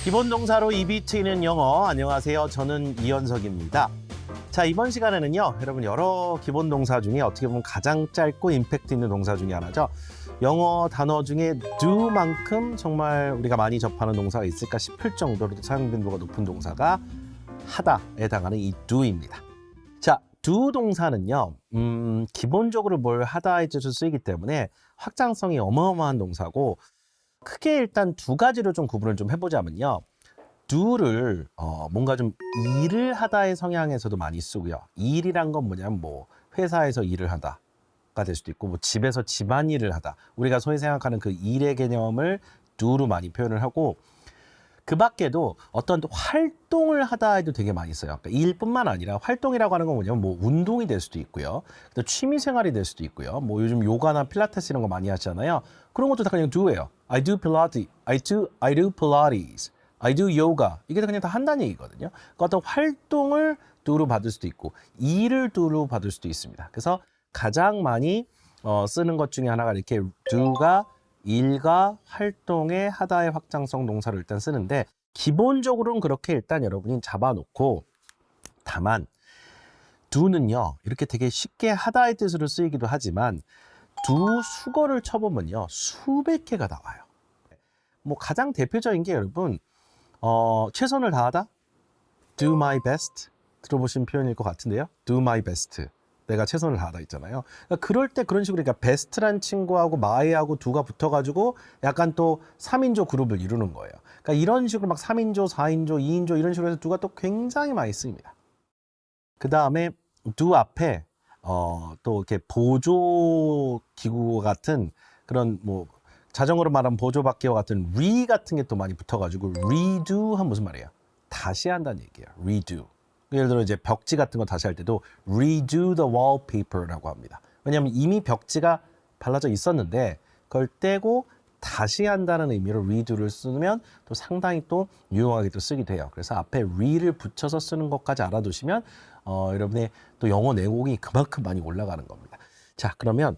기본 동사로 입이 트이는 영어. 안녕하세요. 저는 이현석입니다. 자, 이번 시간에는요, 여러분 여러 기본 동사 중에 어떻게 보면 가장 짧고 임팩트 있는 동사 중에 하나죠. 영어 단어 중에 do만큼 정말 우리가 많이 접하는 동사가 있을까 싶을 정도로 사용 빈도가 높은 동사가 하다에 해당하는 이 do입니다. 자, do 동사는요, 기본적으로 뭘 하다에 뜻으로 쓰이기 때문에 확장성이 어마어마한 동사고, 크게 일단 두 가지로 좀 구분을 좀 해보자면요. do를 뭔가 좀 일을 하다의 성향에서도 많이 쓰고요. 일이란 건 뭐냐면 뭐 회사에서 일을 하다가 될 수도 있고, 뭐 집에서 집안일을 하다. 우리가 소위 생각하는 그 일의 개념을 do로 많이 표현을 하고, 그 밖에도 어떤 활동을 하다 해도 되게 많이 써요. 그러니까 일뿐만 아니라 활동이라고 하는 건 뭐냐면 뭐 운동이 될 수도 있고요. 또 취미 생활이 될 수도 있고요. 뭐 요즘 요가나 필라테스 이런 거 많이 하잖아요. 그런 것도 다 그냥 do예요. I do Pilates, I do Pilates, I do yoga. 이게 그냥 다 한다는 얘기거든요. 그러니까 어떤 활동을 do로 받을 수도 있고 일을 do로 받을 수도 있습니다. 그래서 가장 많이 쓰는 것 중에 하나가 이렇게 do가 일과 활동의 하다의 확장성 동사를 일단 쓰는데, 기본적으로는 그렇게 일단 여러분이 잡아놓고, 다만 do는요 이렇게 되게 쉽게 하다의 뜻으로 쓰이기도 하지만 do 수거를 쳐보면요 수백 개가 나와요. 뭐 가장 대표적인 게 여러분 최선을 다하다, do my best 들어보신 표현일 것 같은데요. do my best, 내가 최선을 다하다 있잖아요. 그러니까 그럴 때 그런 식으로, 그러니까 베스트란 친구하고 my하고 do가 붙어가지고 약간 또 3인조 그룹을 이루는 거예요. 그러니까 이런 식으로 막 3인조, 4인조, 2인조 이런 식으로 해서 do가 또 굉장히 많이 쓰입니다. 그 다음에 do 앞에 또 이렇게 보조 기구 같은 그런 뭐 자전거로 말하면 보조바퀴와 같은 re 같은 게 또 많이 붙어가지고 redo 하면 무슨 말이에요? 다시 한다는 얘기예요. redo. 예를 들어 이제 벽지 같은 거 다시 할 때도 redo the wallpaper라고 합니다. 왜냐하면 이미 벽지가 발라져 있었는데 그걸 떼고 다시 한다는 의미로 redo를 쓰면 또 상당히 또 유용하게 또 쓰기도 해요. 그래서 앞에 re를 붙여서 쓰는 것까지 알아두시면 여러분의 또 영어 내공이 그만큼 많이 올라가는 겁니다. 자, 그러면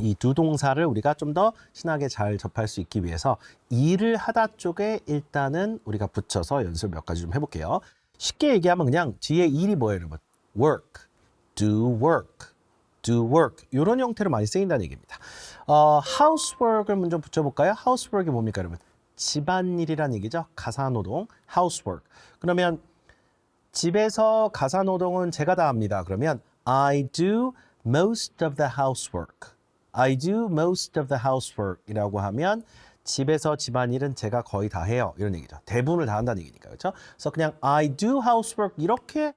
이 do 동사를 우리가 좀 더 신나게 잘 접할 수 있기 위해서 일을 하다 쪽에 일단은 우리가 붙여서 연습 몇 가지 좀 해볼게요. 쉽게 얘기하면 그냥 뒤에 일이 뭐예요, 여러분? work, do work, do work 이런 형태로 많이 쓰인다는 얘기입니다. housework을 먼저 붙여볼까요? housework이 뭡니까, 여러분? 집안일이란 얘기죠. 가사노동, housework. 그러면 집에서 가사노동은 제가 다 합니다. 그러면 I do most of the housework. I do most of the housework 이라고 하면 집에서 집안일은 제가 거의 다 해요. 이런 얘기죠. 대부분을 다 한다는 얘기니까. 그렇죠? 그래서 그냥 I do housework 이렇게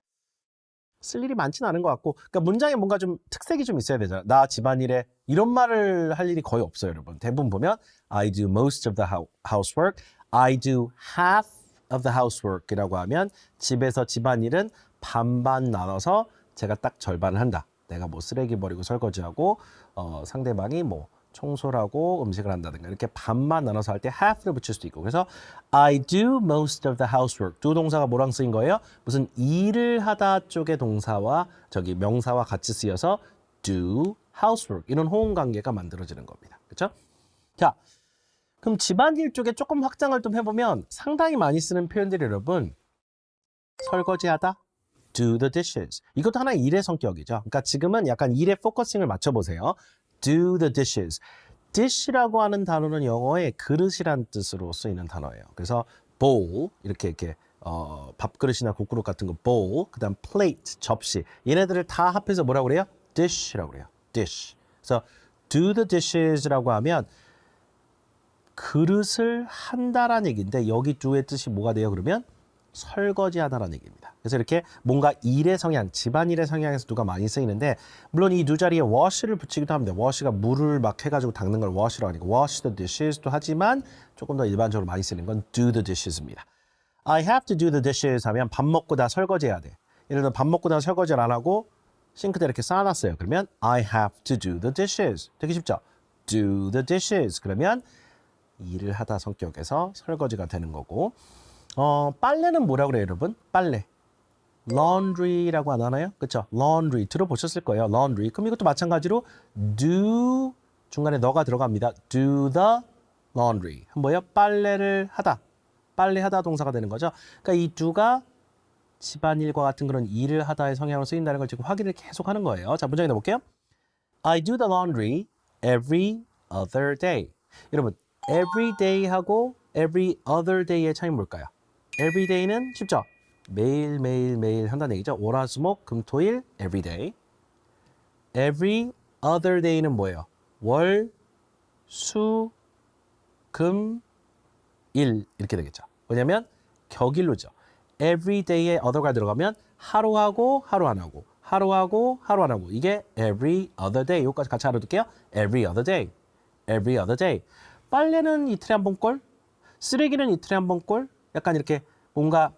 쓸 일이 많지는 않은 것 같고, 그러니까 문장에 뭔가 좀 특색이 좀 있어야 되잖아요. 나 집안일에 이런 말을 할 일이 거의 없어요, 여러분. 대부분 보면 I do most of the housework, I do half of the housework 이라고 하면 집에서 집안일은 반반 나눠서 제가 딱 절반을 한다. 내가 뭐 쓰레기 버리고 설거지하고 상대방이 뭐 청소를 하고 음식을 한다든가 이렇게 반만 나눠서 할 때 half를 붙일 수도 있고. 그래서 I do most of the housework. do 동사가 뭐랑 쓰인 거예요? 무슨 일을 하다 쪽의 동사와 저기 명사와 같이 쓰여서 do housework 이런 호응 관계가 만들어지는 겁니다. 그렇죠? 자, 그럼 집안일 쪽에 조금 확장을 좀 해보면 상당히 많이 쓰는 표현들이 여러분, 설거지하다, do the dishes. 이것도 하나의 일의 성격이죠. 그러니까 지금은 약간 일에 포커싱을 맞춰보세요. do the dishes. dish라고 하는 단어는 영어의 그릇이란 뜻으로 쓰이는 단어예요. 그래서 bowl, 이렇게 밥그릇이나 국그릇 같은 거 bowl, 그 다음 plate, 접시. 얘네들을 다 합해서 뭐라고 그래요? dish라고 그래요. dish. 그래서 do the dishes라고 하면 그릇을 한다라는 얘기인데, 여기 do의 뜻이 뭐가 돼요? 그러면 설거지하다라는 얘기입니다. 그래서 이렇게 뭔가 일의 성향, 집안일의 성향에서 do가 많이 쓰이는데, 물론 이 do 자리에 wash를 붙이기도 합니다. wash가 물을 막 해가지고 닦는 걸 wash라고 하니까 wash the dishes도 하지만 조금 더 일반적으로 많이 쓰는 건 do the dishes입니다. I have to do the dishes 하면 밥 먹고 다 설거지해야 돼. 예를 들어 밥 먹고 다 설거지를 안 하고 싱크대에 이렇게 쌓아놨어요. 그러면 I have to do the dishes. 되게 쉽죠? do the dishes. 그러면 일을 하다 성격에서 설거지가 되는 거고, 빨래는 뭐라고 그래요, 여러분? 빨래. laundry라고 안 하나요? 그렇죠? laundry 들어보셨을 거예요. laundry. 그럼 이것도 마찬가지로 do 중간에 너가 들어갑니다. do the laundry. 뭐예요? 빨래를 하다. 빨래하다 동사가 되는 거죠. 그러니까 이 do가 집안일과 같은 그런 일을 하다의 성향으로 쓰인다는 걸 지금 확인을 계속 하는 거예요. 자, 문장에 넣어볼게요. I do the laundry every other day. 여러분, every day 하고 every other day의 차이는 뭘까요? every day는 쉽죠? 매일 매일 매일 한다는 얘기죠. 월화수목 금토일 every day. every other day는 뭐예요? 월, 수, 금, 일 이렇게 되겠죠. 왜냐면 격일로죠. every day에 other가 들어가면 하루하고 하루 안 하고 하루하고 하루 안 하고 이게 every other day. 여기까지 같이 알아둘게요. every other day. every other day. 빨래는 이틀에 한 번꼴, 쓰레기는 이틀에 한 번꼴. 약간 이렇게 뭔가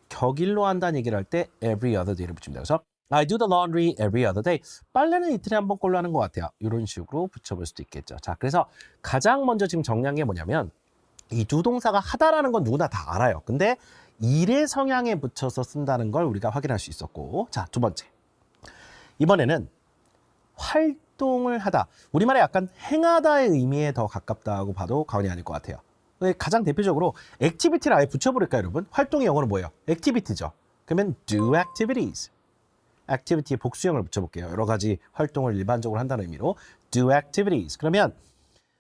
격일로 한다는 얘기를 할 때 every other day를 붙입니다. 그래서 I do the laundry every other day. 빨래는 이틀에 한 번꼴로 하는 것 같아요. 이런 식으로 붙여볼 수도 있겠죠. 자, 그래서 가장 먼저 지금 정리한 게 뭐냐면 이 두 동사가 하다라는 건 누구나 다 알아요. 근데 일의 성향에 붙여서 쓴다는 걸 우리가 확인할 수 있었고, 자, 두 번째. 이번에는 활동을 하다. 우리말에 약간 행하다의 의미에 더 가깝다고 봐도 과언이 아닐 것 같아요. 가장 대표적으로 액티비티를 아예 붙여버릴까요, 여러분? 활동의 영어는 뭐예요? 액티비티죠. 그러면 do activities. 액티비티의 복수형을 붙여볼게요. 여러 가지 활동을 일반적으로 한다는 의미로 do activities. 그러면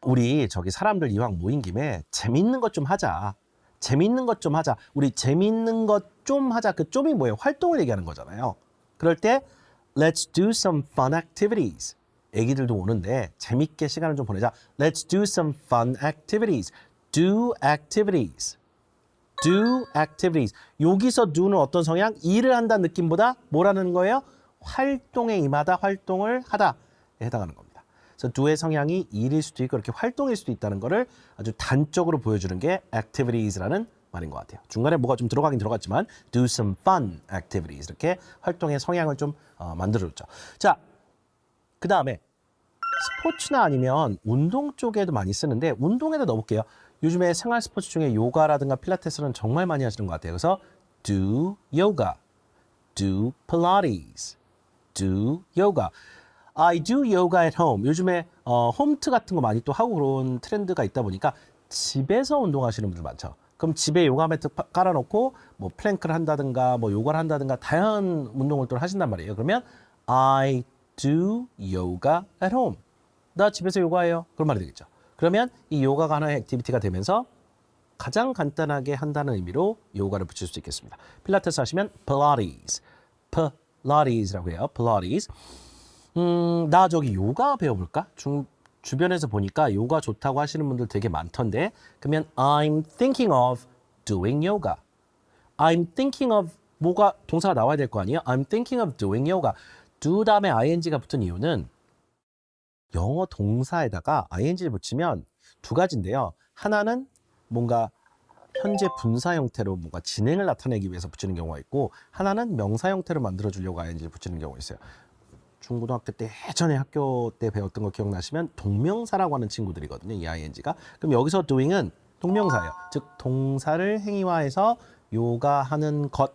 우리 저기 사람들 이왕 모인 김에 재밌는 것 좀 하자. 재밌는 것 좀 하자. 우리 재밌는 것 좀 하자. 그 좀이 뭐예요? 활동을 얘기하는 거잖아요. 그럴 때 Let's do some fun activities. 애기들도 오는데 재밌게 시간을 좀 보내자. Let's do some fun activities. Do activities. Do activities. 여기서 do는 어떤 성향? 일을 한다는 느낌보다 뭐라는 거예요? 활동에 임하다, 활동을 하다에 해당하는 겁니다. 그래서 do의 성향이 일일 수도 있고 이렇게 활동일 수도 있다는 거를 아주 단적으로 보여주는 게 activities라는 말인 것 같아요. 중간에 뭐가 좀 들어가긴 들어갔지만 do some fun activities 이렇게 활동의 성향을 좀 만들어줬죠. 자, 그 다음에 스포츠나 아니면 운동 쪽에도 많이 쓰는데 운동에도 넣어볼게요. 요즘에 생활 스포츠 중에 요가라든가 필라테스는 정말 많이 하시는 것 같아요. 그래서 do yoga, do pilates, do yoga. I do yoga at home. 요즘에 홈트 같은 거 많이 또 하고 그런 트렌드가 있다 보니까 집에서 운동하시는 분들 많죠. 그럼 집에 요가 매트 깔아놓고 뭐 플랭크를 한다든가 뭐 요가를 한다든가 다양한 운동을 또 하신단 말이에요. 그러면 I do yoga at home. 나 집에서 요가해요. 그런 말이 되겠죠. 그러면 이 요가가 하나의 액티비티가 되면서 가장 간단하게 한다는 의미로 요가를 붙일 수 있겠습니다. 필라테스 하시면 Pilates, Pilates라고 해요. Pilates. 나 저기 요가 배워볼까? 주변에서 보니까 요가 좋다고 하시는 분들 되게 많던데 그러면 I'm thinking of doing yoga. I'm thinking of 뭐가 동사가 나와야 될 거 아니에요? I'm thinking of doing yoga. do 다음에 ing가 붙은 이유는 영어 동사에다가 ing를 붙이면 두 가지인데요. 하나는 뭔가 현재 분사 형태로 뭔가 진행을 나타내기 위해서 붙이는 경우가 있고 하나는 명사 형태로 만들어주려고 ing를 붙이는 경우가 있어요. 중고등학교 때 예전에 학교 때 배웠던 거 기억나시면 동명사라고 하는 친구들이거든요. 이 ing가. 그럼 여기서 doing은 동명사예요. 즉 동사를 행위화해서 요가하는 것,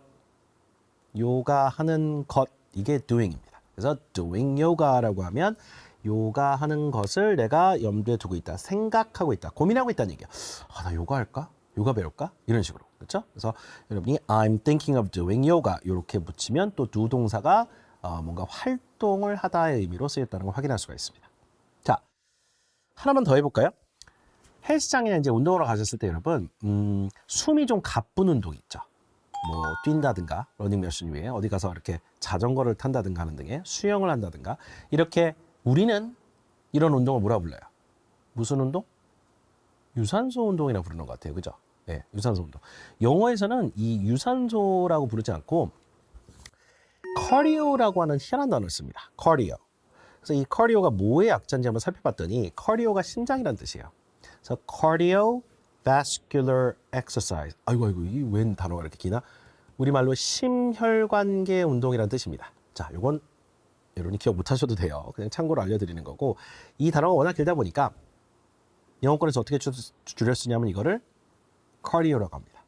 요가하는 것 이게 doing입니다. 그래서 doing yoga라고 하면 요가하는 것을 내가 염두에 두고 있다. 생각하고 있다. 고민하고 있다는 얘기야. 아, 나 요가 할까? 요가 배울까? 이런 식으로. 그렇죠? 그래서 여러분이 I'm thinking of doing yoga 이렇게 붙이면 또 do 동사가 뭔가 활동을 하다의 의미로 쓰였다는 걸 확인할 수가 있습니다. 자, 하나만 더 해볼까요? 헬스장에 이제 운동하러 가셨을 때 여러분 숨이 좀 가쁜 운동 있죠. 뭐 뛴다든가 러닝머신 위에 어디 가서 이렇게 자전거를 탄다든가 하는 등의 수영을 한다든가 이렇게 우리는 이런 운동을 뭐라 불러요? 무슨 운동? 유산소 운동이라고 부르는 것 같아요. 그죠? 네, 유산소 운동. 영어에서는 이 유산소라고 부르지 않고 카디오라고 하는 희한한 단어를 씁니다. 카디오. 그래서 이 카디오가 뭐의 약자인지 한번 살펴봤더니 카디오가 심장이라는 뜻이에요. 그래서 cardiovascular exercise. 아이고 이 웬 단어가 이렇게 기나? 우리말로 심혈관계 운동이라는 뜻입니다. 자, 요건 여러분이 기억 못 하셔도 돼요. 그냥 참고로 알려드리는 거고 이 단어가 워낙 길다 보니까 영어권에서 어떻게 줄여 쓰냐면 이거를 cardio라고 합니다.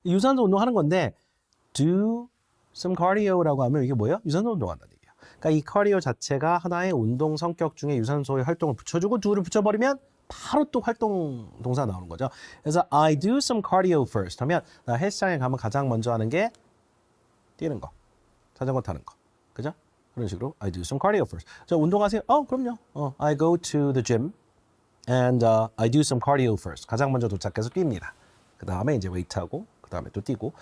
유산소 운동하는 건데 do some cardio라고 하면 이게 뭐예요? 유산소 운동한다는 얘기예요. 그러니까 이 cardio 자체가 하나의 운동 성격 중에 유산소의 활동을 붙여주고 do를 붙여버리면 바로 또 활동 동사 나오는 거죠. 그래서 I do some cardio first 하면 나 헬스장에 가면 가장 먼저 하는 게 뛰는 거, 자전거 타는 거, 그죠? 그런 식으로 I do some cardio first. 저 운동하세요? 그럼요. I go to the gym and I do some cardio first. 가장 먼저 도착해서 뜁니다. 그 다음에 이제 웨이트하고 그 다음에 또 뛰고.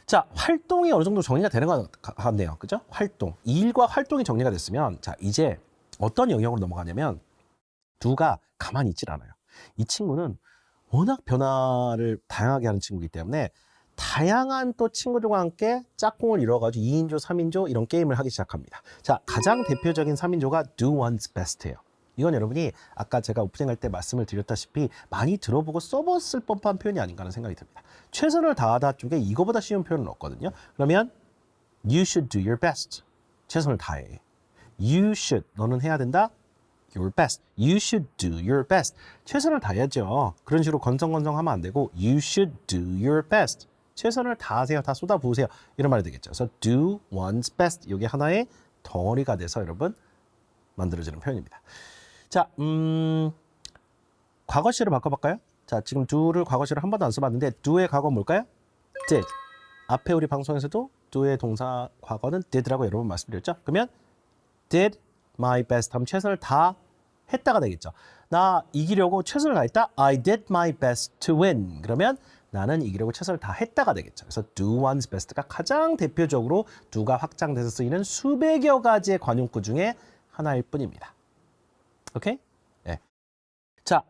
자, 활동이 어느 정도 정리가 되는 것 같네요. 그죠? 활동. 일과 활동이 정리가 됐으면 자, 이제 어떤 영역으로 넘어가냐면 두가 가만히 있질 않아요. 이 친구는 워낙 변화를 다양하게 하는 친구이기 때문에 다양한 또 친구들과 함께 짝꿍을 이뤄가지고 2인조, 3인조 이런 게임을 하기 시작합니다. 자, 가장 대표적인 3인조가 do one's best예요. 이건 여러분이 아까 제가 오프닝 할 때 말씀을 드렸다시피 많이 들어보고 써봤을 법한 표현이 아닌가 하는 생각이 듭니다. 최선을 다하다 쪽에 이거보다 쉬운 표현은 없거든요. 그러면 you should do your best. 최선을 다해. You should. 너는 해야 된다. your best. You should do your best. 최선을 다해야죠. 그런 식으로 건성건성하면 안 되고 you should do your best. 최선을 다하세요. 다 쏟아부으세요. 이런 말이 되겠죠. 그래서 do one's best. 이게 하나의 덩어리가 돼서 여러분 만들어지는 표현입니다. 자, 과거시를 바꿔볼까요? 자, 지금 do를 과거시를 한 번도 안 써봤는데 do의 과거 뭘까요? did. 앞에 우리 방송에서도 do의 동사 과거는 did라고 여러 번 말씀드렸죠? 그러면 did my best 하면 최선을 다 했다가 되겠죠. 나 이기려고 최선을 다했다. I did my best to win. 그러면 나는 이기려고 최선을 다 했다가 되겠죠. 그래서 do one's best가 가장 대표적으로 do가 확장돼서 쓰이는 수백여 가지의 관용구 중에 하나일 뿐입니다. 오케이? 네. 자,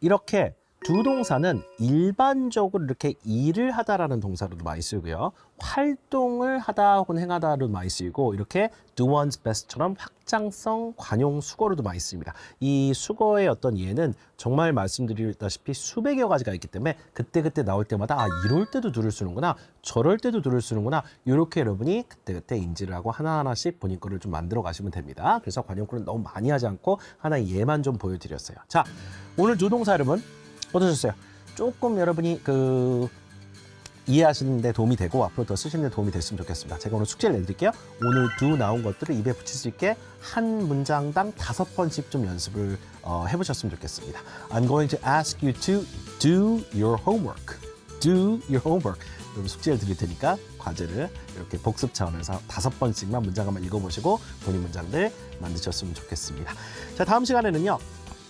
이렇게 do 동사는 일반적으로 이렇게 일을 하다라는 동사로도 많이 쓰고요. 활동을 하다 혹은 행하다로 많이 쓰이고 이렇게 do one's best처럼 확장성 관용 수거로도 많이 쓰입니다. 이 수거의 어떤 예는 정말 말씀드렸다시피 수백여 가지가 있기 때문에 그때그때 나올 때마다 이럴 때도 do를 쓰는구나, 저럴 때도 do를 쓰는구나 이렇게 여러분이 그때그때 인지를 하고 하나하나씩 본인 거를 좀 만들어 가시면 됩니다. 그래서 관용구를 너무 많이 하지 않고 하나의 예만 좀 보여드렸어요. 자, 오늘 do 동사 여러분 어떠셨어요? 조금 여러분이 이해하시는 데 도움이 되고 앞으로 더 쓰시는 데 도움이 됐으면 좋겠습니다. 제가 오늘 숙제를 내드릴게요. 오늘 do 나온 것들을 입에 붙일 수 있게 한 문장당 5번씩 좀 연습을 해보셨으면 좋겠습니다. I'm going to ask you to do your homework. Do your homework. 여러분 숙제를 드릴 테니까 과제를 이렇게 복습 차원에서 5번씩만 문장 한번 읽어보시고 본인 문장들 만드셨으면 좋겠습니다. 자, 다음 시간에는요.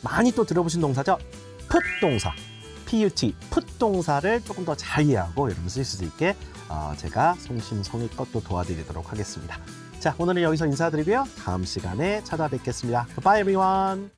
많이 또 들어보신 동사죠. put 동사, put, put 동사를 조금 더 잘 이해하고 여러분 쓸 수 있게 제가 성심성의껏 또 도와드리도록 하겠습니다. 자, 오늘은 여기서 인사드리고요. 다음 시간에 찾아뵙겠습니다. Bye everyone.